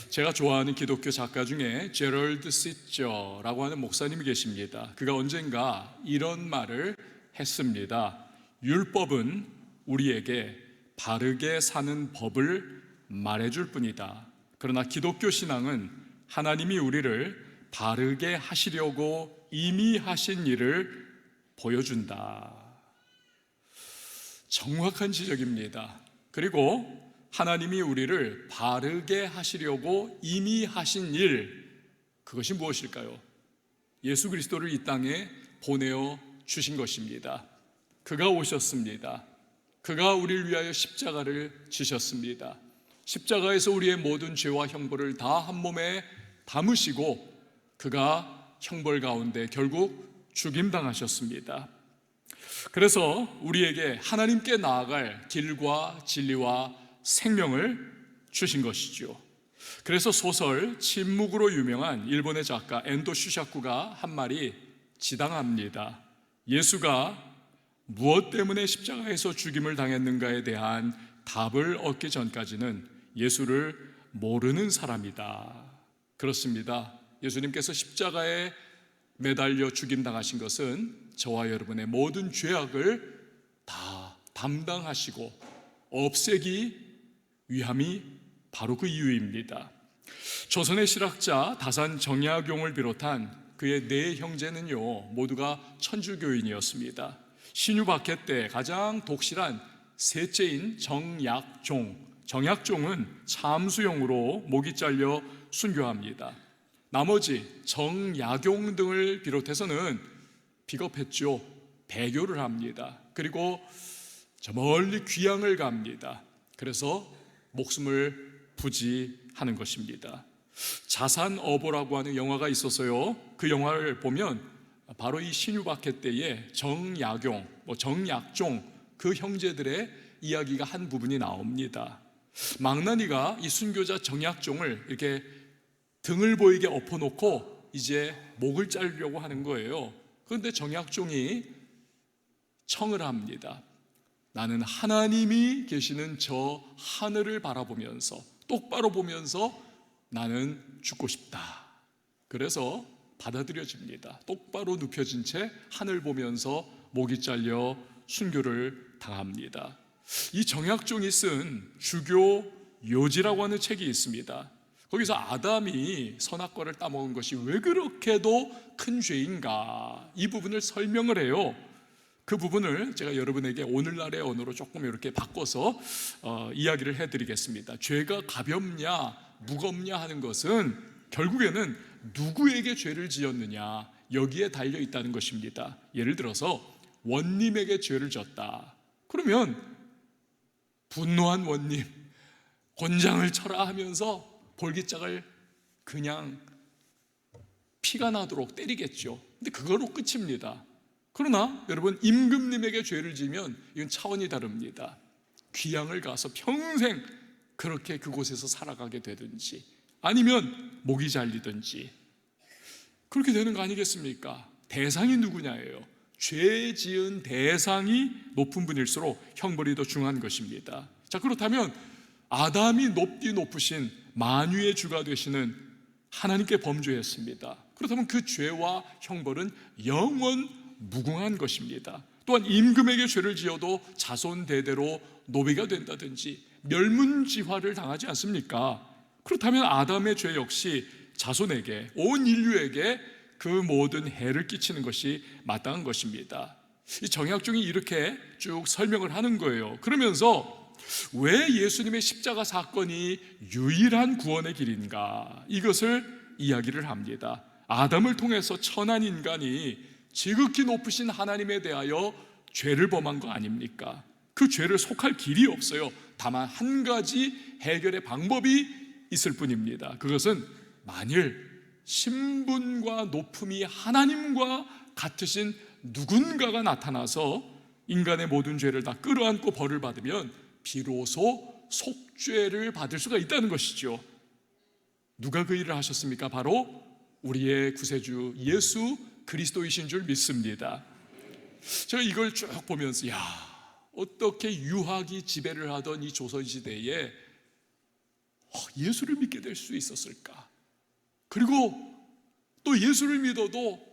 제가 좋아하는 기독교 작가 중에 제럴드 시저라고 하는 목사님이 계십니다. 그가 언젠가 이런 말을 했습니다. 율법은 우리에게 바르게 사는 법을 말해줄 뿐이다. 그러나 기독교 신앙은 하나님이 우리를 바르게 하시려고 이미 하신 일을 보여준다. 정확한 지적입니다. 그리고 하나님이 우리를 바르게 하시려고 이미 하신 일, 그것이 무엇일까요? 예수 그리스도를 이 땅에 보내어 주신 것입니다. 그가 오셨습니다. 그가 우리를 위하여 십자가를 지셨습니다. 십자가에서 우리의 모든 죄와 형벌을 다 한 몸에 담으시고 그가 형벌 가운데 결국 죽임당하셨습니다. 그래서 우리에게 하나님께 나아갈 길과 진리와 생명을 주신 것이죠. 그래서 소설 침묵으로 유명한 일본의 작가 엔도 슈샤쿠가 한 말이 지당합니다. 예수가 무엇 때문에 십자가에서 죽임을 당했는가에 대한 답을 얻기 전까지는 예수를 모르는 사람이다. 그렇습니다. 예수님께서 십자가에 매달려 죽임당하신 것은 저와 여러분의 모든 죄악을 다 담당하시고 없애기 위함이 바로 그 이유입니다. 조선의 실학자 다산 정약용을 비롯한 그의 네 형제는요 모두가 천주교인이었습니다. 신유박해 때 가장 독실한 셋째인 정약종은 참수형으로 목이 잘려 순교합니다. 나머지 정약용 등을 비롯해서는 비겁했죠. 배교를 합니다. 그리고 저 멀리 귀양을 갑니다. 그래서 목숨을 부지하는 것입니다. 자산어보라고 하는 영화가 있어서요 그 영화를 보면 바로 이 신유박해 때의 정약용, 정약종 그 형제들의 이야기가 한 부분이 나옵니다. 망나니가 이 순교자 정약종을 이렇게 등을 보이게 엎어놓고 이제 목을 자르려고 하는 거예요. 그런데 정약종이 청을 합니다. 나는 하나님이 계시는 저 하늘을 바라보면서 똑바로 보면서 나는 죽고 싶다. 그래서 받아들여집니다. 똑바로 눕혀진 채 하늘 보면서 목이 잘려 순교를 당합니다. 이 정약종이 쓴 주교 요지라고 하는 책이 있습니다. 거기서 아담이 선악과를 따먹은 것이 왜 그렇게도 큰 죄인가 이 부분을 설명을 해요. 그 부분을 제가 여러분에게 오늘날의 언어로 조금 이렇게 바꿔서 이야기를 해드리겠습니다. 죄가 가볍냐 무겁냐 하는 것은 결국에는 누구에게 죄를 지었느냐 여기에 달려 있다는 것입니다. 예를 들어서 원님에게 죄를 졌다. 그러면 분노한 원님 곤장을 쳐라 하면서 볼기짝을 그냥 피가 나도록 때리겠죠. 근데 그거로 끝입니다. 그러나 여러분 임금님에게 죄를 지면 이건 차원이 다릅니다. 귀양을 가서 평생 그렇게 그곳에서 살아가게 되든지 아니면 목이 잘리든지 그렇게 되는 거 아니겠습니까? 대상이 누구냐예요. 죄 지은 대상이 높은 분일수록 형벌이 더 중한 것입니다. 자, 그렇다면 아담이 높디 높으신 만유의 주가 되시는 하나님께 범죄했습니다. 그렇다면 그 죄와 형벌은 영원 무궁한 것입니다. 또한 임금에게 죄를 지어도 자손 대대로 노비가 된다든지 멸문지화를 당하지 않습니까? 그렇다면 아담의 죄 역시 자손에게 온 인류에게 그 모든 해를 끼치는 것이 마땅한 것입니다. 이 정약종이 이렇게 쭉 설명을 하는 거예요. 그러면서 왜 예수님의 십자가 사건이 유일한 구원의 길인가 이것을 이야기를 합니다. 아담을 통해서 천한 인간이 지극히 높으신 하나님에 대하여 죄를 범한 거 아닙니까? 그 죄를 속할 길이 없어요. 다만 한 가지 해결의 방법이 있을 뿐입니다. 그것은 만일 신분과 높음이 하나님과 같으신 누군가가 나타나서 인간의 모든 죄를 다 끌어안고 벌을 받으면 비로소 속죄를 받을 수가 있다는 것이죠. 누가 그 일을 하셨습니까? 바로 우리의 구세주 예수 그리스도이신 줄 믿습니다. 제가 이걸 쭉 보면서 어떻게 유학이 지배를 하던 이 조선시대에 예수를 믿게 될 수 있었을까? 그리고 또 예수를 믿어도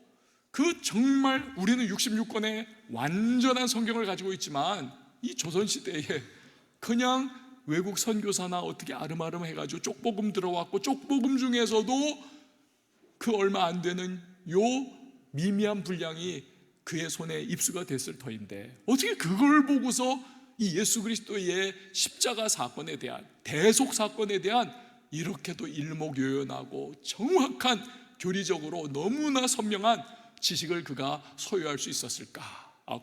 그 정말 우리는 66권의 완전한 성경을 가지고 있지만 이 조선시대에 그냥 외국 선교사나 어떻게 아름아름 해가지고 쪽복음 들어왔고 쪽복음 중에서도 그 얼마 안 되는 요 미미한 분량이 그의 손에 입수가 됐을 터인데 어떻게 그걸 보고서 이 예수 그리스도의 십자가 사건에 대한 대속 사건에 대한 이렇게도 일목요연하고 정확한 교리적으로 너무나 선명한 지식을 그가 소유할 수 있었을까?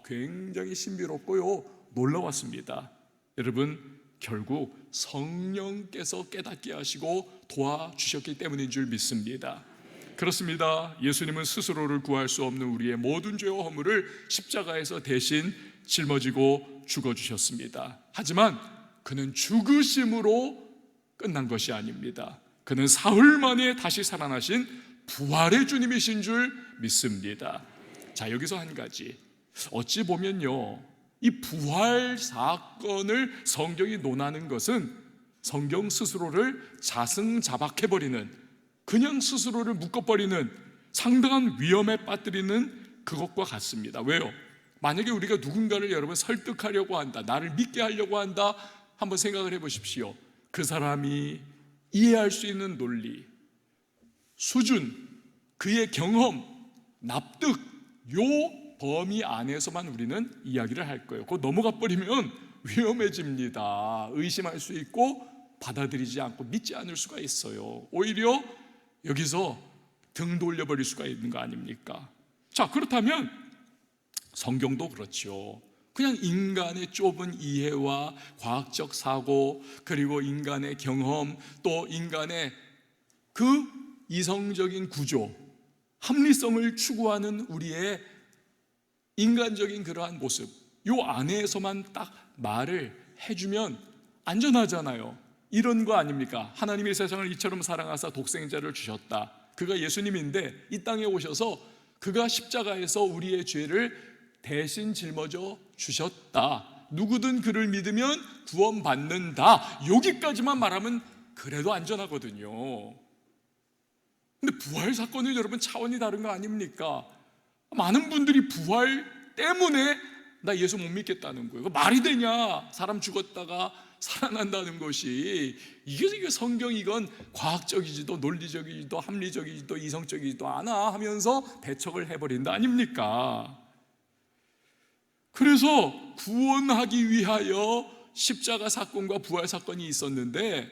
굉장히 신비롭고요 놀라웠습니다. 여러분, 결국 성령께서 깨닫게 하시고 도와주셨기 때문인 줄 믿습니다. 그렇습니다. 예수님은 스스로를 구할 수 없는 우리의 모든 죄와 허물을 십자가에서 대신 짊어지고 죽어주셨습니다. 하지만 그는 죽으심으로 끝난 것이 아닙니다. 그는 사흘 만에 다시 살아나신 부활의 주님이신 줄 믿습니다. 자, 여기서 한 가지, 어찌 보면요 이 부활 사건을 성경이 논하는 것은 성경 스스로를 자승자박해버리는, 그냥 스스로를 묶어버리는 상당한 위험에 빠뜨리는 그것과 같습니다. 왜요? 만약에 우리가 누군가를 여러분 설득하려고 한다, 나를 믿게 하려고 한다, 한번 생각을 해보십시오. 그 사람이 이해할 수 있는 논리, 수준, 그의 경험, 납득, 요 범위 안에서만 우리는 이야기를 할 거예요. 그거 넘어가 버리면 위험해집니다. 의심할 수 있고 받아들이지 않고 믿지 않을 수가 있어요. 오히려 여기서 등 돌려버릴 수가 있는 거 아닙니까? 자, 그렇다면 성경도 그렇죠. 그냥 인간의 좁은 이해와 과학적 사고, 그리고 인간의 경험, 또 인간의 그 이성적인 구조, 합리성을 추구하는 우리의 인간적인 그러한 모습, 요 안에서만 딱 말을 해주면 안전하잖아요. 이런 거 아닙니까? 하나님이 세상을 이처럼 사랑하사 독생자를 주셨다. 그가 예수님인데 이 땅에 오셔서 그가 십자가에서 우리의 죄를 대신 짊어져 주셨다. 누구든 그를 믿으면 구원받는다. 여기까지만 말하면 그래도 안전하거든요. 근데 부활 사건은 여러분 차원이 다른 거 아닙니까? 많은 분들이 부활 때문에 나 예수 못 믿겠다는 거예요. 말이 되냐? 사람 죽었다가 살아난다는 것이 이게 성경, 이건 과학적이지도 논리적이지도 합리적이지도 이성적이지도 않아 하면서 배척을 해버린다 아닙니까? 그래서 구원하기 위하여 십자가 사건과 부활 사건이 있었는데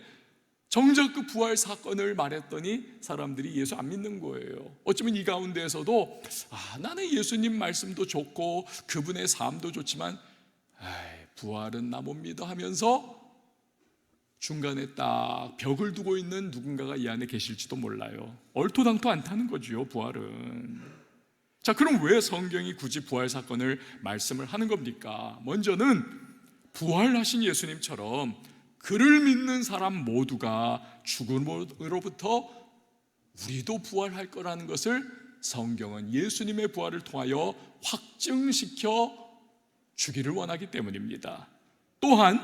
정작 그 부활 사건을 말했더니 사람들이 예수 안 믿는 거예요. 어쩌면 이 가운데에서도 나는 예수님 말씀도 좋고 그분의 삶도 좋지만 부활은 나 못 믿어 하면서 중간에 딱 벽을 두고 있는 누군가가 이 안에 계실지도 몰라요. 얼토당토 않다는 거죠, 부활은. 자, 그럼 왜 성경이 굳이 부활 사건을 말씀을 하는 겁니까? 먼저는 부활하신 예수님처럼 그를 믿는 사람 모두가 죽음으로부터 우리도 부활할 거라는 것을 성경은 예수님의 부활을 통하여 확증시켜 주기를 원하기 때문입니다. 또한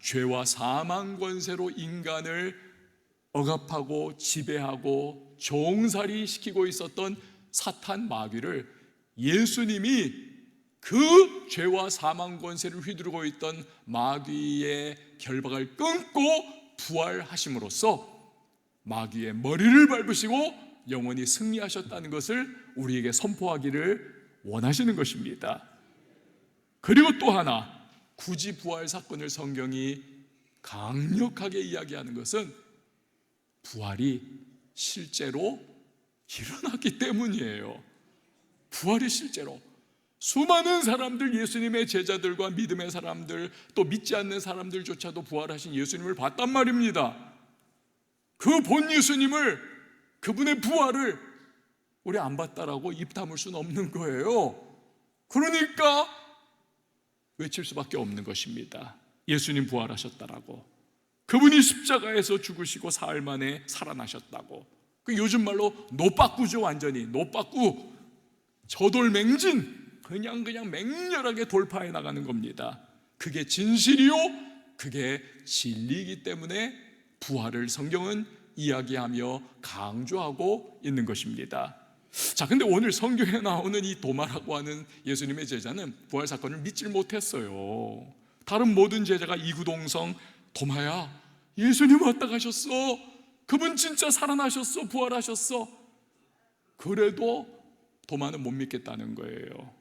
죄와 사망 권세로 인간을 억압하고 지배하고 종살이 시키고 있었던 사탄 마귀를 예수님이 그 죄와 사망 권세를 휘두르고 있던 마귀의 결박을 끊고 부활하심으로써 마귀의 머리를 밟으시고 영원히 승리하셨다는 것을 우리에게 선포하기를 원하시는 것입니다. 그리고 또 하나, 굳이 부활 사건을 성경이 강력하게 이야기하는 것은 부활이 실제로 일어났기 때문이에요. 부활이 실제로 수많은 사람들, 예수님의 제자들과 믿음의 사람들, 또 믿지 않는 사람들조차도 부활하신 예수님을 봤단 말입니다. 그 본 예수님을, 그분의 부활을 우리 안 봤다라고 입 다물 수는 없는 거예요. 그러니까 외칠 수밖에 없는 것입니다. 예수님 부활하셨다라고, 그분이 십자가에서 죽으시고 사흘 만에 살아나셨다고. 그 요즘 말로 노빠꾸죠. 완전히 노빠꾸, 저돌맹진, 그냥 맹렬하게 돌파해 나가는 겁니다. 그게 진실이요, 그게 진리이기 때문에 부활을 성경은 이야기하며 강조하고 있는 것입니다. 자, 근데 오늘 성경에 나오는 이 도마라고 하는 예수님의 제자는 부활 사건을 믿질 못했어요. 다른 모든 제자가 이구동성, 도마야, 예수님 왔다 가셨어. 그분 진짜 살아나셨어. 부활하셨어. 그래도 도마는 못 믿겠다는 거예요.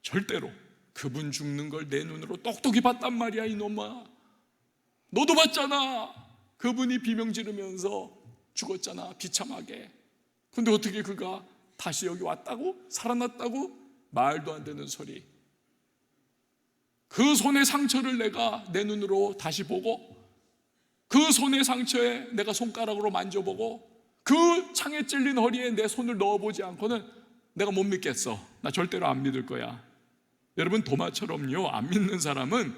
절대로. 그분 죽는 걸 내 눈으로 똑똑히 봤단 말이야, 이놈아. 너도 봤잖아. 그분이 비명 지르면서 죽었잖아, 비참하게. 근데 어떻게 그가 다시 여기 왔다고? 살아났다고? 말도 안 되는 소리. 그 손의 상처를 내가 내 눈으로 다시 보고, 그 손의 상처에 내가 손가락으로 만져보고, 그 창에 찔린 허리에 내 손을 넣어보지 않고는 내가 못 믿겠어. 나 절대로 안 믿을 거야. 여러분, 도마처럼요, 안 믿는 사람은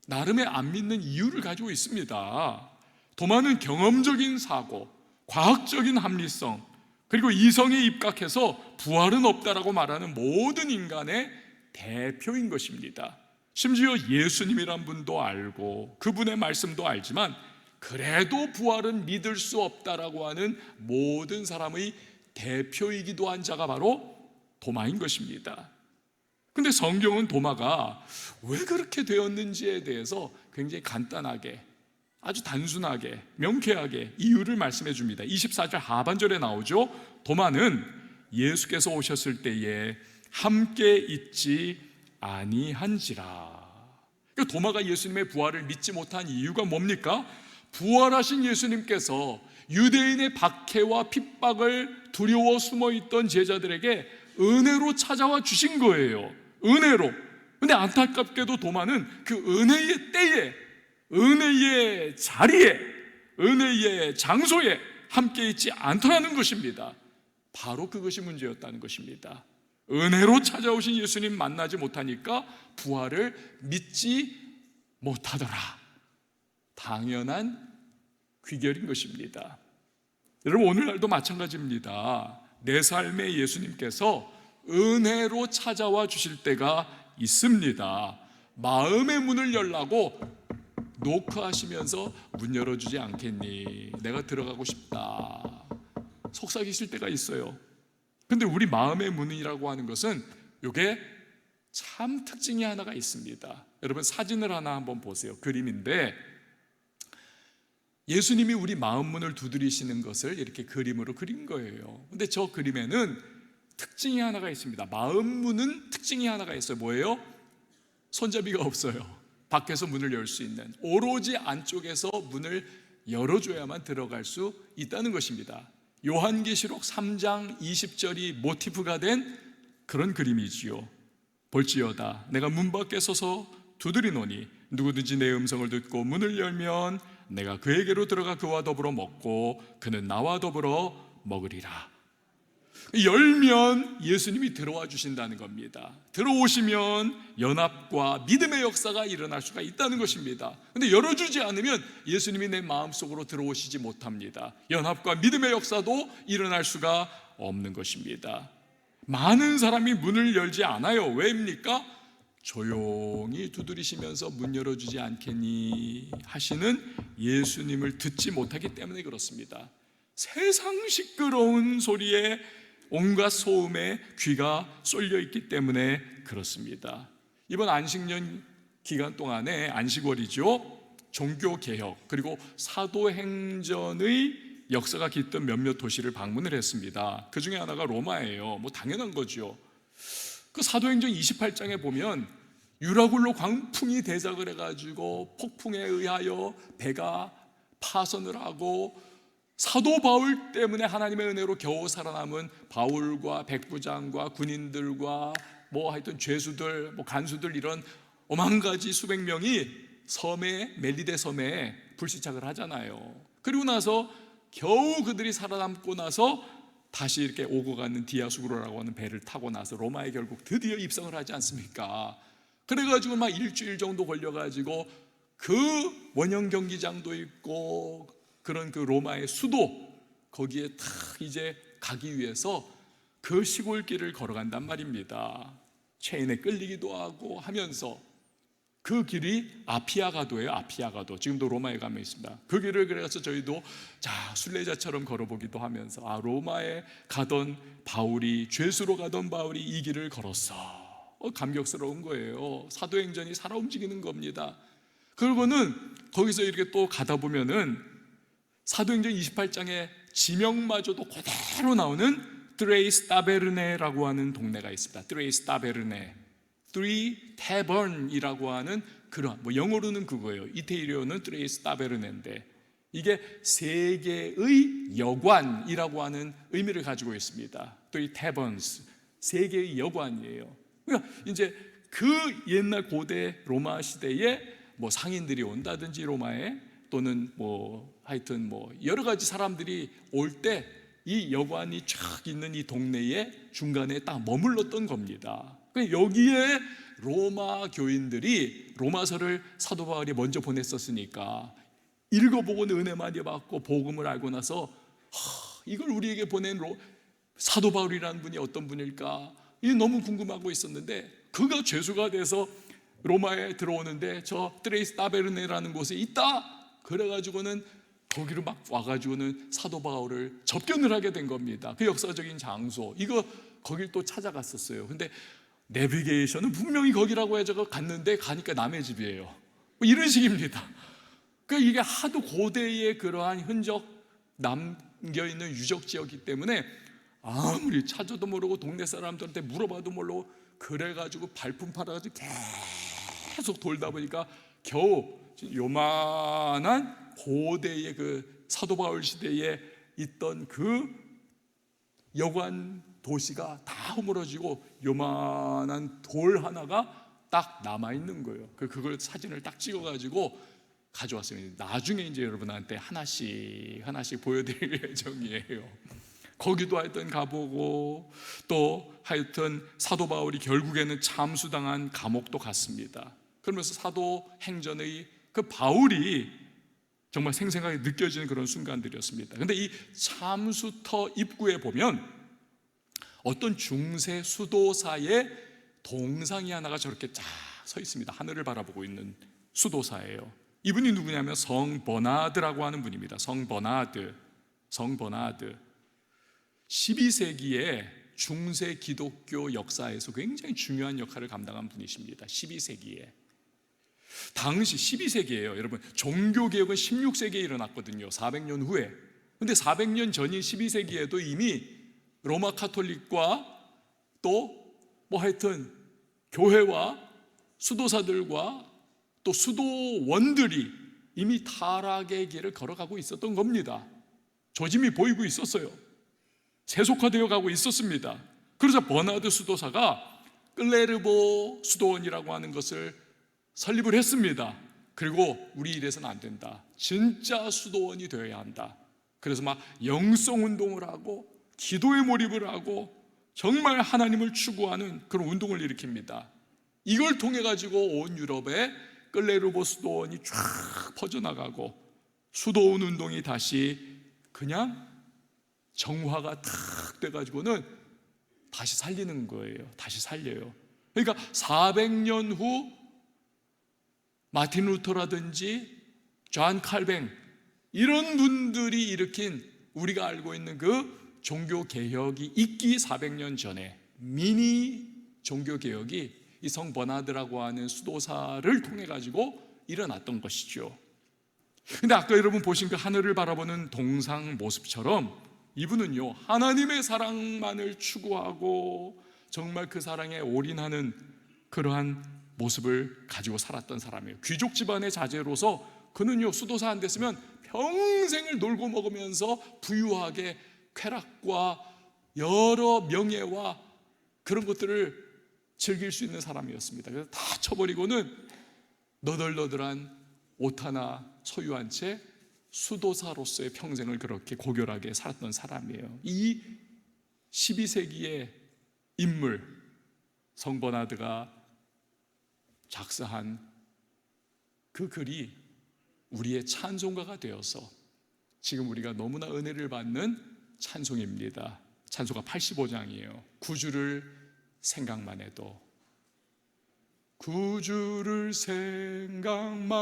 나름의 안 믿는 이유를 가지고 있습니다. 도마는 경험적인 사고, 과학적인 합리성, 그리고 이성에 입각해서 부활은 없다라고 말하는 모든 인간의 대표인 것입니다. 심지어 예수님이란 분도 알고 그분의 말씀도 알지만 그래도 부활은 믿을 수 없다라고 하는 모든 사람의 대표이기도 한 자가 바로 도마인 것입니다. 근데 성경은 도마가 왜 그렇게 되었는지에 대해서 굉장히 간단하게, 아주 단순하게, 명쾌하게 이유를 말씀해 줍니다. 24절 하반절에 나오죠. 도마는 예수께서 오셨을 때에 함께 있지 아니한지라. 그러니까 도마가 예수님의 부활을 믿지 못한 이유가 뭡니까? 부활하신 예수님께서 유대인의 박해와 핍박을 두려워 숨어있던 제자들에게 은혜로 찾아와 주신 거예요. 은혜로. 근데 안타깝게도 도마는 그 은혜의 때에, 은혜의 자리에, 은혜의 장소에 함께 있지 않더라는 것입니다. 바로 그것이 문제였다는 것입니다. 은혜로 찾아오신 예수님 만나지 못하니까 부활을 믿지 못하더라. 당연한 귀결인 것입니다. 여러분, 오늘날도 마찬가지입니다. 내 삶에 예수님께서 은혜로 찾아와 주실 때가 있습니다. 마음의 문을 열라고 노크하시면서 문 열어주지 않겠니? 내가 들어가고 싶다. 속삭이실 때가 있어요. 근데 우리 마음의 문이라고 하는 것은 이게 참 특징이 하나가 있습니다. 여러분, 사진을 하나 한번 보세요. 그림인데 예수님이 우리 마음 문을 두드리시는 것을 이렇게 그림으로 그린 거예요. 근데 저 그림에는 특징이 하나가 있습니다. 마음 문은 특징이 하나가 있어요. 뭐예요? 손잡이가 없어요. 밖에서 문을 열 수 있는, 오로지 안쪽에서 문을 열어줘야만 들어갈 수 있다는 것입니다. 요한계시록 3장 20절이 모티프가 된 그런 그림이지요. 볼지어다 내가 문 밖에 서서 두드리노니 누구든지 내 음성을 듣고 문을 열면 내가 그에게로 들어가 그와 더불어 먹고 그는 나와 더불어 먹으리라. 열면 예수님이 들어와 주신다는 겁니다. 들어오시면 연합과 믿음의 역사가 일어날 수가 있다는 것입니다. 그런데 열어주지 않으면 예수님이 내 마음속으로 들어오시지 못합니다. 연합과 믿음의 역사도 일어날 수가 없는 것입니다. 많은 사람이 문을 열지 않아요. 왜입니까? 조용히 두드리시면서 문 열어주지 않겠니 하시는 예수님을 듣지 못하기 때문에 그렇습니다. 세상 시끄러운 소리에 온갖 소음에 귀가 쏠려 있기 때문에 그렇습니다. 이번 안식년 기간 동안에 안식월이죠. 종교개혁 그리고 사도행전의 역사가 깃든 몇몇 도시를 방문을 했습니다. 그 중에 하나가 로마예요. 뭐 당연한 거죠. 그 사도행전 28장에 보면 유라굴로 광풍이 대작을 해가지고 폭풍에 의하여 배가 파선을 하고 사도 바울 때문에 하나님의 은혜로 겨우 살아남은 바울과 백부장과 군인들과 뭐 하여튼 죄수들, 뭐 간수들 이런 오만 가지 수백 명이 섬에, 멜리데 섬에 불시착을 하잖아요. 그리고 나서 겨우 그들이 살아남고 나서 다시 이렇게 오고 가는 디아수구로라고 하는 배를 타고 나서 로마에 결국 드디어 입성을 하지 않습니까? 그래가지고 막 일주일 정도 걸려가지고 그 원형 경기장도 있고 그런 그 로마의 수도 거기에 탁 이제 가기 위해서 그 시골길을 걸어간단 말입니다. 체인에 끌리기도 하고 하면서 그 길이 아피아가도예요. 아피아가도. 지금도 로마에 가면 있습니다. 그 길을 그래서 저희도 순례자처럼 걸어보기도 하면서 로마에 가던 바울이, 죄수로 가던 바울이 이 길을 걸었어. 감격스러운 거예요. 사도행전이 살아 움직이는 겁니다. 그러고는 거기서 이렇게 또 가다 보면은 사도행전 28장에 지명마저도 그대로 나오는 트레이스 타베르네라고 하는 동네가 있습니다. 트레이스 타베르네, Three Tavern이라고 하는 그런, 영어로는 그거예요. 이태리어는 트레이스 타베르네인데 이게 세 개의 여관이라고 하는 의미를 가지고 있습니다. Three Taverns, 세 개의 여관이에요. 그러니까 이제 그 옛날 고대 로마 시대에 상인들이 온다든지 로마에, 또는 하여튼 여러 가지 사람들이 올 때 이 여관이 쫙 있는 이 동네의 중간에 딱 머물렀던 겁니다. 여기에 로마 교인들이 로마서를 사도 바울이 먼저 보냈었으니까 읽어보고는 은혜 많이 받고 복음을 알고 나서 이걸 우리에게 보낸 사도 바울이라는 분이 어떤 분일까, 이게 너무 궁금하고 있었는데, 그가 죄수가 돼서 로마에 들어오는데 저 트레이스 타베르네라는 곳에 있다. 그래가지고는 거기로 막 와가지고는 사도 바울을 접견을 하게 된 겁니다. 그 역사적인 장소, 이거 거길 또 찾아갔었어요. 근데 내비게이션은 분명히 거기라고 해서 갔는데 가니까 남의 집이에요. 이런 식입니다. 그러니까 이게 하도 고대의 그러한 흔적 남겨있는 유적지였기 때문에 아무리 찾아도 모르고 동네 사람들한테 물어봐도 모르고, 그래가지고 발품 팔아가지고 계속 돌다 보니까 겨우 요만한 고대의 그 사도 바울 시대에 있던 그 여관 도시가 다 허물어지고 요만한 돌 하나가 딱 남아있는 거예요. 그걸 사진을 딱 찍어가지고 가져왔어요. 나중에 이제 여러분한테 하나씩 보여드릴 예정이에요. 거기도 하여튼 가보고, 또 하여튼 사도 바울이 결국에는 참수당한 감옥도 갔습니다. 그러면서 사도행전의 그 바울이 정말 생생하게 느껴지는 그런 순간들이었습니다. 그런데 이 참수터 입구에 보면 어떤 중세 수도사의 동상이 하나가 저렇게 쫙 서 있습니다. 하늘을 바라보고 있는 수도사예요. 이분이 누구냐면 성 버나드라고 하는 분입니다. 성 버나드. 12세기에 중세 기독교 역사에서 굉장히 중요한 역할을 감당한 분이십니다. 12세기에. 당시 12세기예요. 여러분, 종교개혁은 16세기에 일어났거든요. 400년 후에. 근데 400년 전인 12세기에도 이미 로마 카톨릭과 또 하여튼 교회와 수도사들과 또 수도원들이 이미 타락의 길을 걸어가고 있었던 겁니다. 조짐이 보이고 있었어요. 세속화되어 가고 있었습니다. 그래서 버나드 수도사가 클레르보 수도원이라고 하는 것을 설립을 했습니다. 그리고 우리 이래서는 안 된다. 진짜 수도원이 되어야 한다. 그래서 막 영성운동을 하고 기도에 몰입을 하고 정말 하나님을 추구하는 그런 운동을 일으킵니다. 이걸 통해 가지고 온 유럽에 클레르보 수도원이 쫙 퍼져나가고 수도원 운동이 다시 그냥 정화가 탁 돼가지고는 다시 살리는 거예요. 다시 살려요. 그러니까 400년 후 마틴 루터라든지 존 칼뱅, 이런 분들이 일으킨 우리가 알고 있는 그 종교개혁이 있기 400년 전에 미니 종교개혁이 이 성 버나드라고 하는 수도사를 통해 가지고 일어났던 것이죠. 근데 아까 여러분 보신 그 하늘을 바라보는 동상 모습처럼 이분은요, 하나님의 사랑만을 추구하고 정말 그 사랑에 올인하는 그러한 모습을 가지고 살았던 사람이에요. 귀족 집안의 자제로서 그는요, 수도사 안 됐으면 평생을 놀고 먹으면서 부유하게 쾌락과 여러 명예와 그런 것들을 즐길 수 있는 사람이었습니다. 그래서 다 쳐버리고는 너덜너덜한 옷 하나 소유한 채 수도사로서의 평생을 그렇게 고결하게 살았던 사람이에요. 이 12세기의 인물 성 버나드가 작사한 그 글이 우리의 찬송가가 되어서 지금 우리가 너무나 은혜를 받는 찬송입니다. 찬송가 85장이에요. 구주를 생각만 해도 구주를 생각만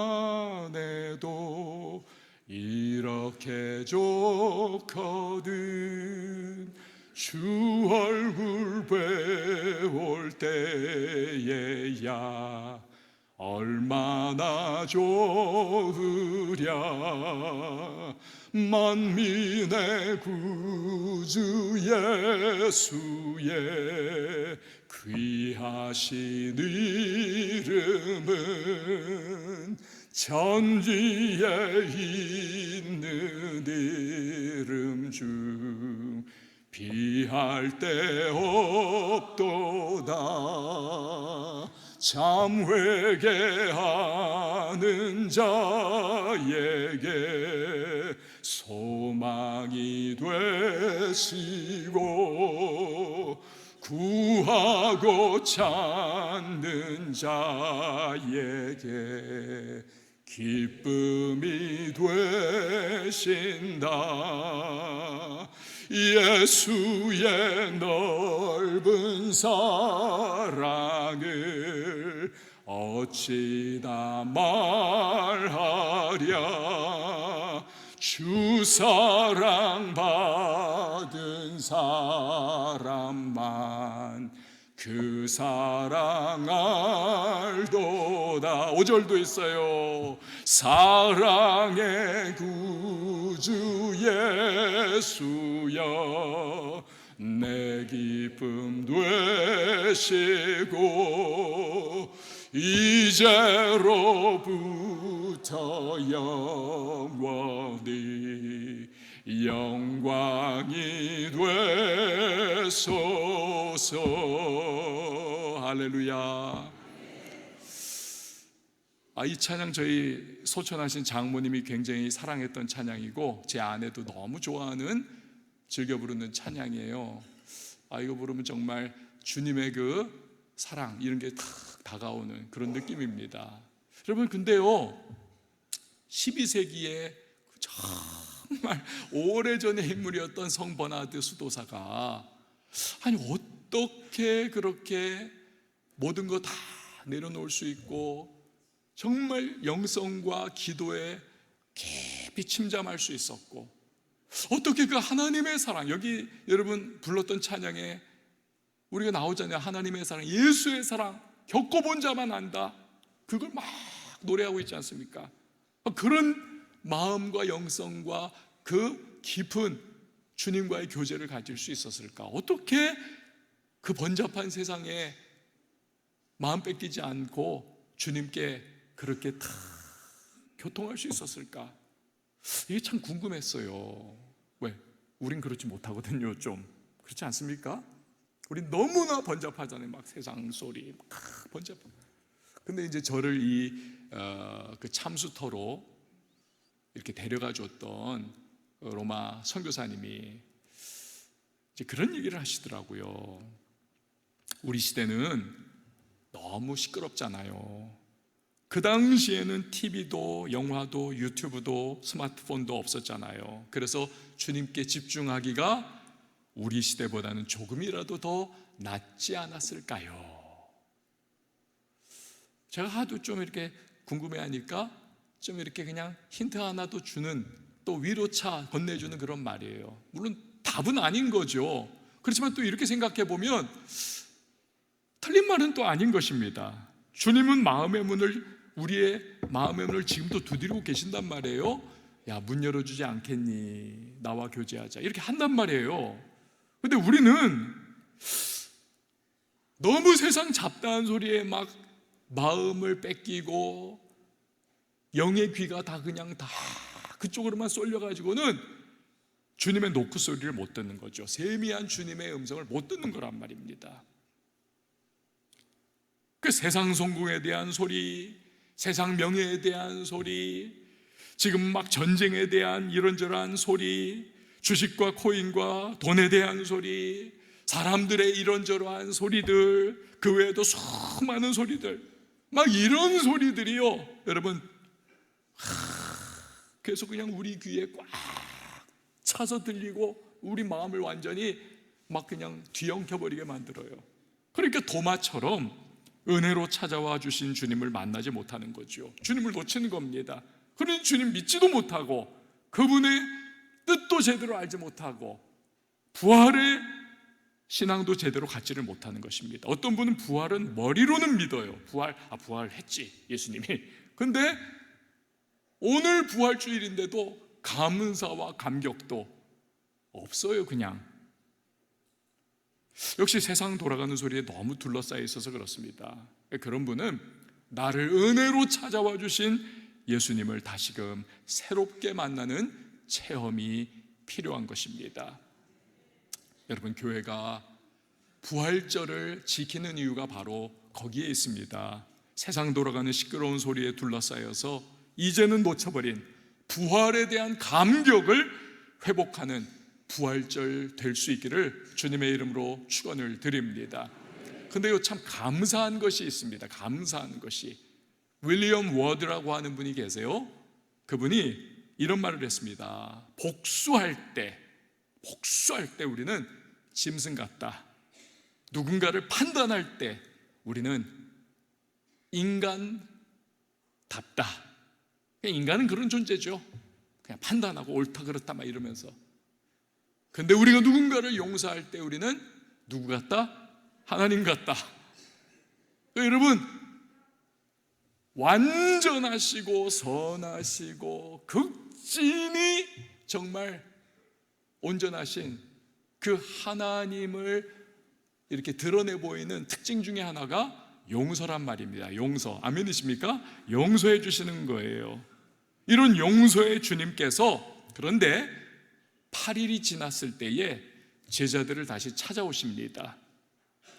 해도 이렇게 좋거든. 주 얼굴 배울 때에야 얼마나 좋으랴. 만민의 구주 예수의 귀하신 이름은 천지에 있는 이름 중 비할 데 없도다. 참 회개하는 자에게 소망이 되시고 구하고 찾는 자에게 기쁨이 되신다. 예수의 넓은 사랑을 어찌다 말하랴. 주 사랑 받은 사람만 그 사랑 알도다. 5절도 있어요. 사랑의 구주 예수여 내 기쁨 되시고 이제로부터 영원히 영광이 되소서. 할렐루야. 이 찬양 저희 소천하신 장모님이 굉장히 사랑했던 찬양이고 제 아내도 너무 좋아하는 즐겨 부르는 찬양이에요. 이거 부르면 정말 주님의 그 사랑 이런 게 탁 다가오는 그런 느낌입니다. 여러분 근데요 12세기에 정말 오래전의 인물이었던 성 버나드 수도사가 아니 어떻게 그렇게 모든 거 다 내려놓을 수 있고 정말 영성과 기도에 깊이 침잠할 수 있었고 어떻게 그 하나님의 사랑, 여기 여러분 불렀던 찬양에 우리가 나오잖아요. 하나님의 사랑, 예수의 사랑 겪어본 자만 안다. 그걸 막 노래하고 있지 않습니까? 그런 마음과 영성과 그 깊은 주님과의 교제를 가질 수 있었을까? 어떻게 그 번잡한 세상에 마음 뺏기지 않고 주님께 그렇게 다 교통할 수 있었을까? 이게 참 궁금했어요. 왜? 우린 그렇지 못하거든요. 좀 그렇지 않습니까? 우린 너무나 번잡하잖아요. 막 세상 소리 막 번잡. 근데 이제 저를 그 참수터로 이렇게 데려가 줬던 로마 선교사님이 이제 그런 얘기를 하시더라고요. 우리 시대는 너무 시끄럽잖아요. 그 당시에는 TV도 영화도 유튜브도 스마트폰도 없었잖아요. 그래서 주님께 집중하기가 우리 시대보다는 조금이라도 더 낫지 않았을까요? 제가 하도 좀 이렇게 궁금해하니까 좀 이렇게 그냥 힌트 하나도 주는, 또 위로차 건네주는 그런 말이에요. 물론 답은 아닌 거죠. 그렇지만 또 이렇게 생각해 보면 틀린 말은 또 아닌 것입니다. 주님은 우리의 마음의 문을 지금도 두드리고 계신단 말이에요. 야, 문 열어주지 않겠니? 나와 교제하자. 이렇게 한단 말이에요. 근데 우리는 너무 세상 잡다한 소리에 막 마음을 뺏기고 영의 귀가 다 그냥 다 그쪽으로만 쏠려가지고는 주님의 노크 소리를 못 듣는 거죠. 세미한 주님의 음성을 못 듣는 거란 말입니다. 그 세상 성공에 대한 소리, 세상 명예에 대한 소리, 지금 막 전쟁에 대한 이런저런 소리, 주식과 코인과 돈에 대한 소리, 사람들의 이런저런 소리들, 그 외에도 수많은 소리들, 막 이런 소리들이요, 여러분 계속 그냥 우리 귀에 꽉 차서 들리고 우리 마음을 완전히 막 그냥 뒤엉켜버리게 만들어요. 그러니까 도마처럼 은혜로 찾아와 주신 주님을 만나지 못하는 거죠. 주님을 놓치는 겁니다. 그러니 주님 믿지도 못하고 그분의 뜻도 제대로 알지 못하고 부활의 신앙도 제대로 갖지를 못하는 것입니다. 어떤 분은 부활은 머리로는 믿어요. 부활했지 예수님이. 근데 오늘 부활주일인데도 감사와 감격도 없어요. 그냥 역시 세상 돌아가는 소리에 너무 둘러싸여 있어서 그렇습니다. 그런 분은 나를 은혜로 찾아와 주신 예수님을 다시금 새롭게 만나는 체험이 필요한 것입니다. 여러분, 교회가 부활절을 지키는 이유가 바로 거기에 있습니다. 세상 돌아가는 시끄러운 소리에 둘러싸여서 이제는 놓쳐버린 부활에 대한 감격을 회복하는 부활절 될 수 있기를 주님의 이름으로 축원을 드립니다. 근데요, 참 감사한 것이 있습니다. 감사한 것이. 윌리엄 워드라고 하는 분이 계세요. 그분이 이런 말을 했습니다. 복수할 때 우리는 짐승 같다. 누군가를 판단할 때 우리는 인간답다. 인간은 그런 존재죠. 그냥 판단하고 옳다 그렇다 막 이러면서. 근데 우리가 누군가를 용서할 때 우리는 누구 같다? 하나님 같다. 여러분, 완전하시고 선하시고 극진히 정말 온전하신 그 하나님을 이렇게 드러내 보이는 특징 중에 하나가 용서란 말입니다. 용서. 아멘이십니까? 용서해 주시는 거예요. 이런 용서의 주님께서 그런데 8일이 지났을 때에 제자들을 다시 찾아오십니다.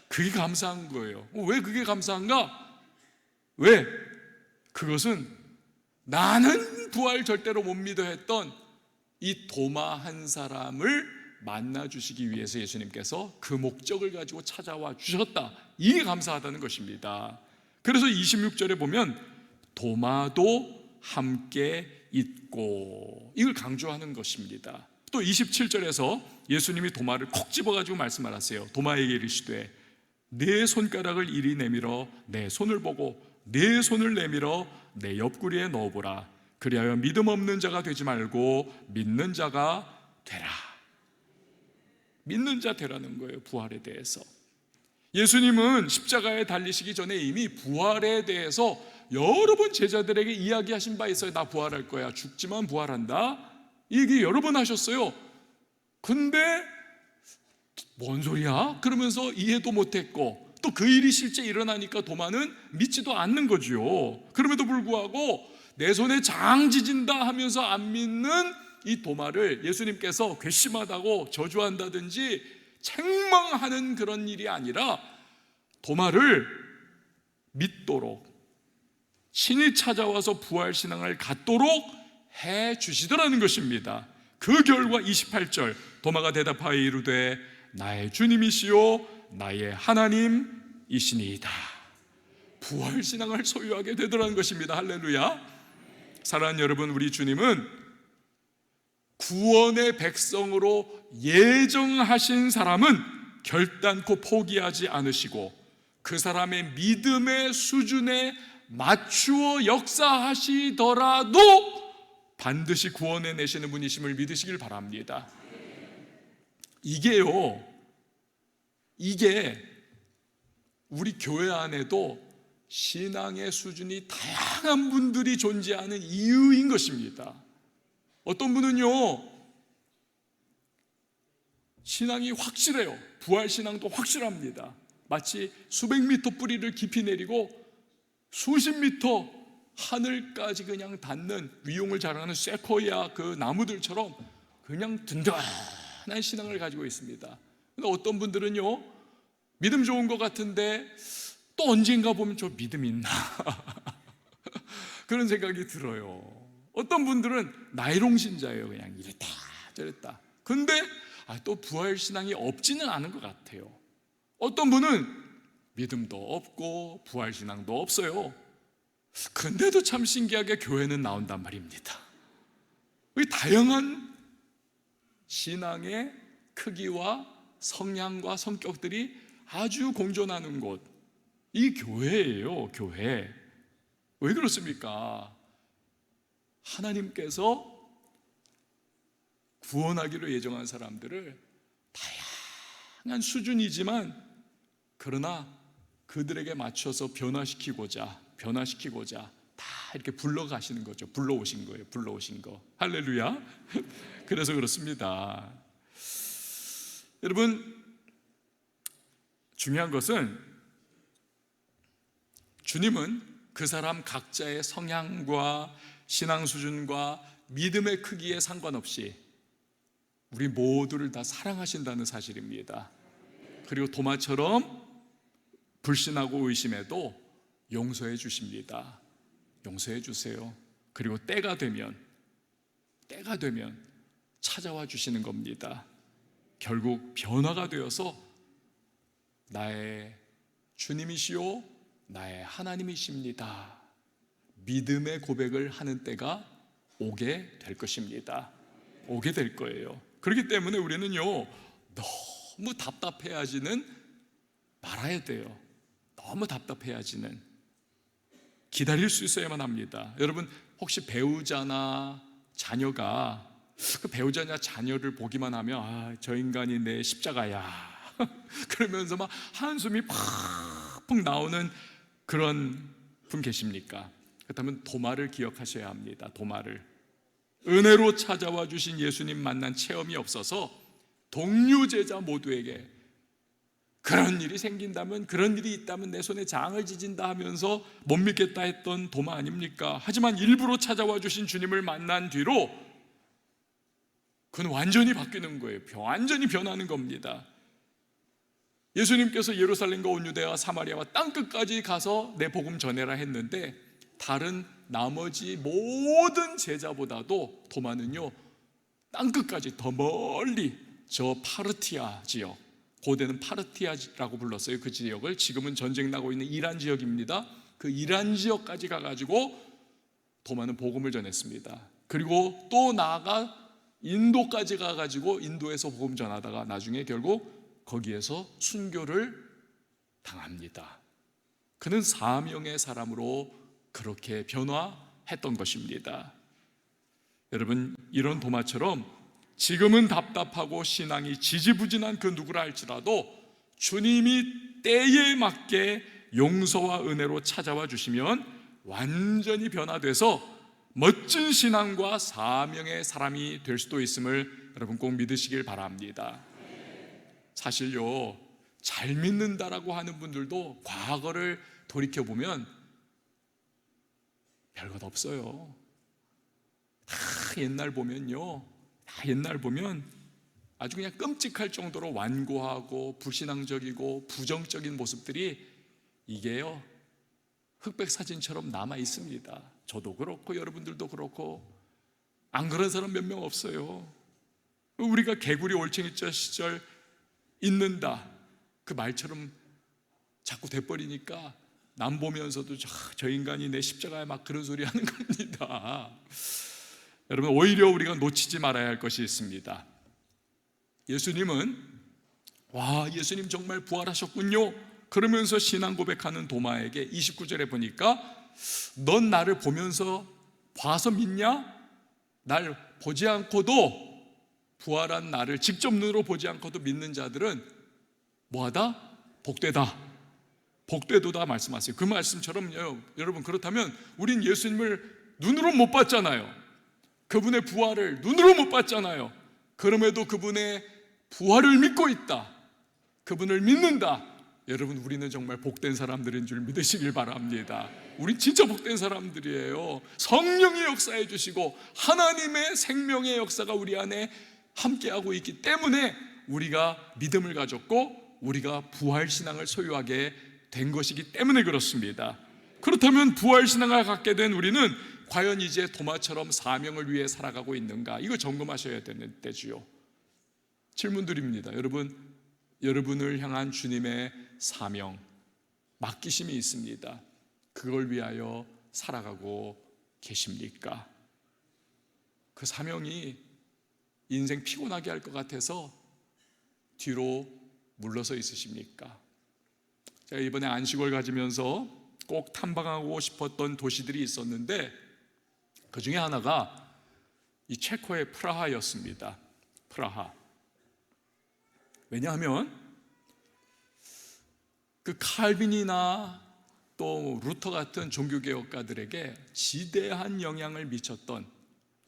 그게 감사한 거예요. 왜 그게 감사한가? 왜? 그것은 나는 부활 절대로 못 믿어 했던 이 도마 한 사람을 만나 주시기 위해서 예수님께서 그 목적을 가지고 찾아와 주셨다. 이게 감사하다는 것입니다. 그래서 26절에 보면 도마도 함께 있고, 이걸 강조하는 것입니다. 또 27절에서 예수님이 도마를 콕 집어가지고 말씀하세요. 도마에게 이르시되 내 손가락을 이리 내밀어 내 손을 보고 내 손을 내밀어 내 옆구리에 넣어보라. 그리하여 믿음 없는 자가 되지 말고 믿는 자가 되라. 믿는 자 되라는 거예요. 부활에 대해서. 예수님은 십자가에 달리시기 전에 이미 부활에 대해서 여러 번 제자들에게 이야기하신 바 있어요. 나 부활할 거야. 죽지만 부활한다. 이 얘기 여러 번 하셨어요. 근데 뭔 소리야? 그러면서 이해도 못했고, 또 그 일이 실제 일어나니까 도마는 믿지도 않는 거죠. 그럼에도 불구하고 내 손에 장 지진다 하면서 안 믿는 이 도마를 예수님께서 괘씸하다고 저주한다든지 책망하는 그런 일이 아니라 도마를 믿도록 신이 찾아와서 부활신앙을 갖도록 해 주시더라는 것입니다. 그 결과 28절 도마가 대답하여 이르되 나의 주님이시요 나의 하나님이시니이다. 부활신앙을 소유하게 되더라는 것입니다. 할렐루야. 사랑하는 여러분, 우리 주님은 구원의 백성으로 예정하신 사람은 결단코 포기하지 않으시고 그 사람의 믿음의 수준에 맞추어 역사하시더라도 반드시 구원해 내시는 분이심을 믿으시길 바랍니다. 이게 우리 교회 안에도 신앙의 수준이 다양한 분들이 존재하는 이유인 것입니다. 어떤 분은요, 신앙이 확실해요. 부활신앙도 확실합니다. 마치 수백 미터 뿌리를 깊이 내리고 수십 미터 하늘까지 그냥 닿는 위용을 자랑하는 세코이아 그 나무들처럼 그냥 든든한 신앙을 가지고 있습니다. 근데 어떤 분들은요, 믿음 좋은 것 같은데 또 언젠가 보면 저 믿음 있나 그런 생각이 들어요. 어떤 분들은 나이롱 신자예요. 그냥 이랬다 저랬다. 근데 또 부활신앙이 없지는 않은 것 같아요. 어떤 분은 믿음도 없고 부활신앙도 없어요. 근데도 참 신기하게 교회는 나온단 말입니다. 이 다양한 신앙의 크기와 성향과 성격들이 아주 공존하는 곳, 이 교회예요, 교회. 왜 그렇습니까? 하나님께서 구원하기로 예정한 사람들을 다양한 수준이지만 그러나 그들에게 맞춰서 변화시키고자 다 이렇게 불러가시는 거죠. 불러오신 거예요. 불러오신 거. 할렐루야. 그래서 그렇습니다. 여러분, 중요한 것은 주님은 그 사람 각자의 성향과 신앙 수준과 믿음의 크기에 상관없이 우리 모두를 다 사랑하신다는 사실입니다. 그리고 도마처럼 불신하고 의심해도 용서해 주십니다. 용서해 주세요. 그리고 때가 되면 찾아와 주시는 겁니다. 결국 변화가 되어서 나의 주님이시요 나의 하나님이십니다. 믿음의 고백을 하는 때가 오게 될 것입니다. 오게 될 거예요. 그렇기 때문에 우리는요, 너무 답답해하지는 말아야 돼요. 너무 답답해하지는 기다릴 수 있어야만 합니다. 여러분, 혹시 배우자나 자녀가 그 배우자냐 자녀를 보기만 하면 저 인간이 내 십자가야 그러면서 막 한숨이 팍팍 나오는 그런 분 계십니까? 그렇다면 도마를 기억하셔야 합니다. 도마를. 은혜로 찾아와 주신 예수님 만난 체험이 없어서 동료 제자 모두에게 그런 일이 생긴다면, 그런 일이 있다면 내 손에 장을 지진다 하면서 못 믿겠다 했던 도마 아닙니까? 하지만 일부러 찾아와 주신 주님을 만난 뒤로 그는 완전히 바뀌는 거예요. 완전히 변하는 겁니다. 예수님께서 예루살렘과 온 유대와 사마리아와 땅끝까지 가서 내 복음 전해라 했는데 다른 나머지 모든 제자보다도 도마는요, 땅끝까지 더 멀리 저 파르티아 지역, 고대는 파르티아라고 불렀어요. 그 지역을. 지금은 전쟁 나고 있는 이란 지역입니다. 그 이란 지역까지 가가지고 도마는 복음을 전했습니다. 그리고 또 나아가 인도까지 가가지고 인도에서 복음 전하다가 나중에 결국 거기에서 순교를 당합니다. 그는 사명의 사람으로 그렇게 변화했던 것입니다. 여러분, 이런 도마처럼 지금은 답답하고 신앙이 지지부진한 그 누구라 할지라도 주님이 때에 맞게 용서와 은혜로 찾아와 주시면 완전히 변화돼서 멋진 신앙과 사명의 사람이 될 수도 있음을 여러분 꼭 믿으시길 바랍니다. 사실요, 잘 믿는다라고 하는 분들도 과거를 돌이켜보면 별것 없어요. 다 옛날 보면 아주 그냥 끔찍할 정도로 완고하고 불신앙적이고 부정적인 모습들이 이게요, 흑백 사진처럼 남아 있습니다. 저도 그렇고 여러분들도 그렇고 안 그런 사람 몇 명 없어요. 우리가 개구리 올챙이 시절 잊는다 그 말처럼 자꾸 돼버리니까 남 보면서도 저 인간이 내 십자가에 막 그런 소리 하는 겁니다. 여러분, 오히려 우리가 놓치지 말아야 할 것이 있습니다. 예수님은 예수님 정말 부활하셨군요 그러면서 신앙 고백하는 도마에게 29절에 보니까 넌 나를 봐서 믿냐? 날 보지 않고도, 부활한 나를 직접 눈으로 보지 않고도 믿는 자들은 뭐하다? 복되도다 말씀하세요. 그 말씀처럼요, 여러분, 그렇다면 우린 예수님을 눈으로 못 봤잖아요. 그분의 부활을 눈으로 못 봤잖아요. 그럼에도 그분의 부활을 믿고 있다, 그분을 믿는다. 여러분, 우리는 정말 복된 사람들인 줄 믿으시길 바랍니다. 우린 진짜 복된 사람들이에요. 성령이 역사해 주시고 하나님의 생명의 역사가 우리 안에 함께하고 있기 때문에 우리가 믿음을 가졌고 우리가 부활신앙을 소유하게 된 것이기 때문에 그렇습니다. 그렇다면 부활신앙을 갖게 된 우리는 과연 이제 도마처럼 사명을 위해 살아가고 있는가? 이거 점검하셔야 되는 때지요. 질문드립니다. 여러분을 향한 주님의 사명, 맡기심이 있습니다. 그걸 위하여 살아가고 계십니까? 그 사명이 인생 피곤하게 할 것 같아서 뒤로 물러서 있으십니까? 제가 이번에 안식을 가지면서 꼭 탐방하고 싶었던 도시들이 있었는데 그 중에 하나가 이 체코의 프라하였습니다. 프라하. 왜냐하면 그 칼빈이나 또 루터 같은 종교개혁가들에게 지대한 영향을 미쳤던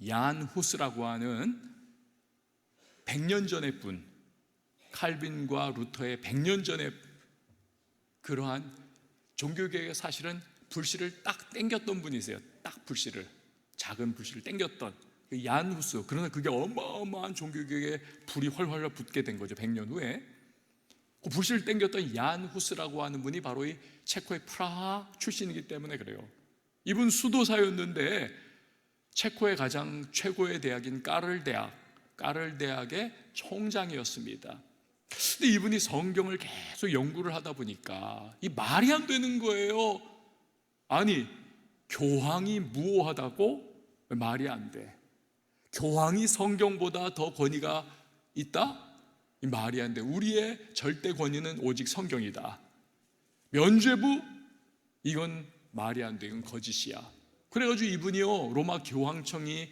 얀 후스라고 하는 100년 전의 분, 칼빈과 루터의 100년 전에 그러한 종교개혁의 사실은 불씨를 딱 땡겼던 분이세요. 딱 불씨를, 작은 불씨를 땡겼던 그 얀 후스. 그러나 그게 어마어마한 종교개혁에 불이 훨훨 붙게 된 거죠. 100년 후에 그 불씨를 땡겼던 얀 후스라고 하는 분이 바로 이 체코의 프라하 출신이기 때문에 그래요. 이분 수도사였는데 체코의 가장 최고의 대학인 까를 대학의 총장이었습니다. 근데 이분이 성경을 계속 연구를 하다 보니까 이 말이 안 되는 거예요. 아니, 교황이 무오하다고? 말이 안 돼. 교황이 성경보다 더 권위가 있다? 이 말이 안 돼. 우리의 절대 권위는 오직 성경이다. 면죄부? 이건 말이 안 돼. 이건 거짓이야. 그래가지고 이분이요, 로마 교황청이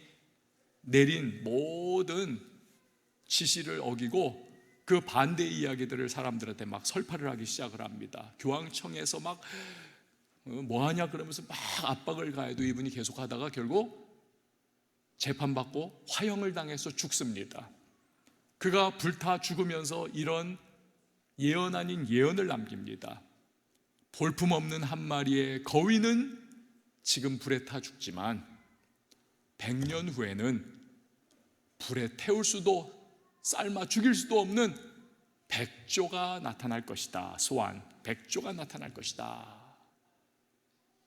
내린 모든 지시를 어기고 그 반대 이야기들을 사람들한테 막 설파를 하기 시작을 합니다. 교황청에서 막 뭐하냐 그러면서 막 압박을 가해도 이분이 계속 하다가 결국 재판받고 화형을 당해서 죽습니다. 그가 불타 죽으면서 이런 예언 아닌 예언을 남깁니다. 볼품없는 한 마리의 거위는 지금 불에 타 죽지만 100년 후에는 불에 태울 수도 삶아 죽일 수도 없는 백조가 나타날 것이다. 소환, 백조가 나타날 것이다.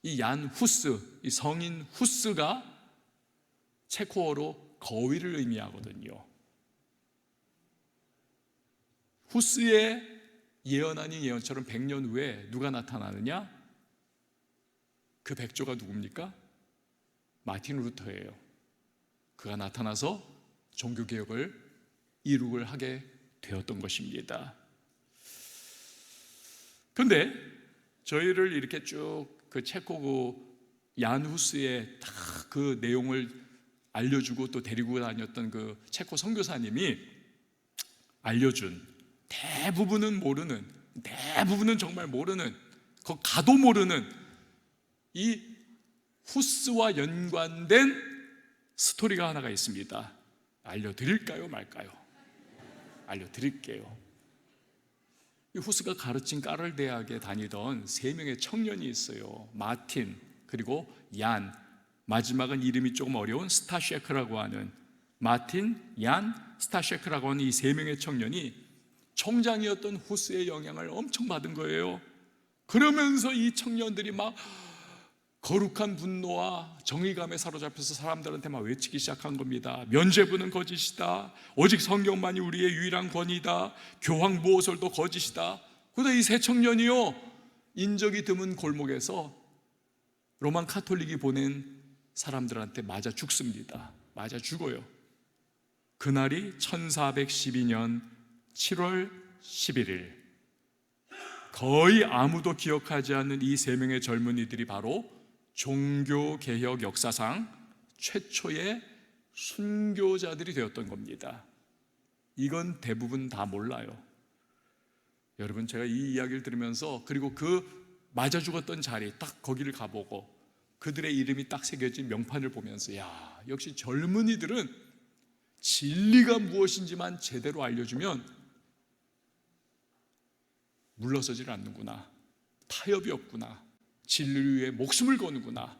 이 얀 후스, 이 성인 후스가 체코어로 거위를 의미하거든요. 후스의 예언 아닌 예언처럼 100년 후에 누가 나타나느냐? 그 백조가 누굽니까? 마틴 루터예요. 그가 나타나서 종교개혁을 이룩을 하게 되었던 것입니다. 그런데 저희를 이렇게 쭉 그 체코 얀 후스의 다 그 내용을 알려주고 또 데리고 다녔던 그 체코 선교사님이 알려준 대부분은 모르는, 대부분은 정말 모르는, 그 가도 모르는 이 후스와 연관된 스토리가 하나가 있습니다. 알려드릴까요 말까요? 알려드릴게요. 이 후스가 가르친 까를 대학에 다니던 3명의 청년이 있어요. 마틴, 그리고 얀, 마지막은 이름이 조금 어려운 스타셰크라고 하는, 마틴, 얀, 스타셰크라고 하는 이 3명의 청년이 총장이었던 후스의 영향을 엄청 받은 거예요. 그러면서 이 청년들이 막 거룩한 분노와 정의감에 사로잡혀서 사람들한테 막 외치기 시작한 겁니다. 면죄부는 거짓이다. 오직 성경만이 우리의 유일한 권위다. 교황 무호설도 거짓이다. 그런데 이 세 청년이요, 인적이 드문 골목에서 로만 카톨릭이 보낸 사람들한테 맞아 죽습니다. 맞아 죽어요. 그날이 1412년 7월 11일. 거의 아무도 기억하지 않는 이 3명의 젊은이들이 바로 종교개혁 역사상 최초의 순교자들이 되었던 겁니다. 이건 대부분 다 몰라요. 여러분, 제가 이 이야기를 들으면서, 그리고 그 맞아 죽었던 자리 딱 거기를 가보고 그들의 이름이 딱 새겨진 명판을 보면서, 야, 역시 젊은이들은 진리가 무엇인지만 제대로 알려주면 물러서질 않는구나, 타협이 없구나, 진리를 위해 목숨을 거는구나,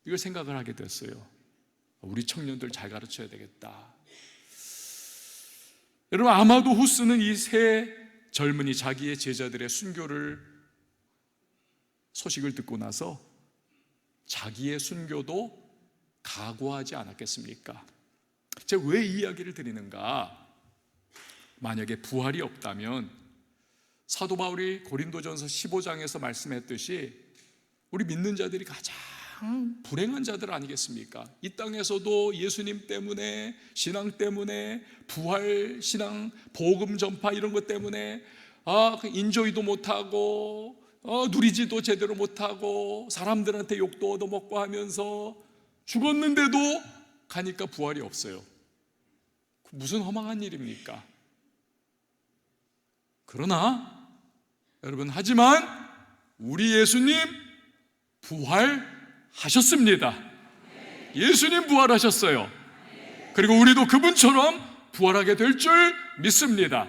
이걸 생각을 하게 됐어요. 우리 청년들 잘 가르쳐야 되겠다. 여러분, 아마도 후스는 이 세 젊은이, 자기의 제자들의 순교를 소식을 듣고 나서 자기의 순교도 각오하지 않았겠습니까? 제가 왜 이 이야기를 드리는가? 만약에 부활이 없다면 사도 바울이 고린도전서 15장에서 말씀했듯이 우리 믿는 자들이 가장 불행한 자들 아니겠습니까? 이 땅에서도 예수님 때문에, 신앙 때문에, 부활 신앙, 복음 전파 이런 것 때문에 인조이도 못하고 누리지도 제대로 못하고 사람들한테 욕도 얻어먹고 하면서 죽었는데도 가니까 부활이 없어요. 무슨 허망한 일입니까? 그러나 여러분, 하지만 우리 예수님 부활하셨습니다. 예수님 부활하셨어요. 그리고 우리도 그분처럼 부활하게 될 줄 믿습니다.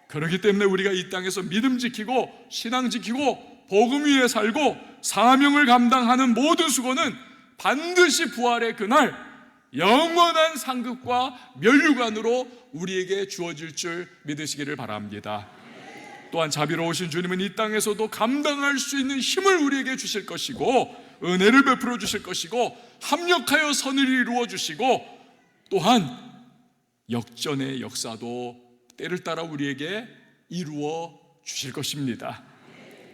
그렇기 때문에 우리가 이 땅에서 믿음 지키고 신앙 지키고 복음 위에 살고 사명을 감당하는 모든 수고는 반드시 부활의 그날 영원한 상급과 면류관으로 우리에게 주어질 줄 믿으시기를 바랍니다. 또한 자비로우신 주님은 이 땅에서도 감당할 수 있는 힘을 우리에게 주실 것이고 은혜를 베풀어 주실 것이고 합력하여 선을 이루어 주시고 또한 역전의 역사도 때를 따라 우리에게 이루어 주실 것입니다.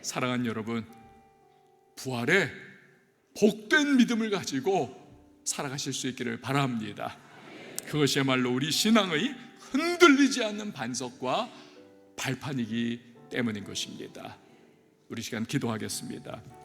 사랑하는 여러분, 부활의 복된 믿음을 가지고 살아가실 수 있기를 바랍니다. 그것이야말로 우리 신앙의 흔들리지 않는 반석과 발판이기 때문인 것입니다. 우리 시간 기도하겠습니다.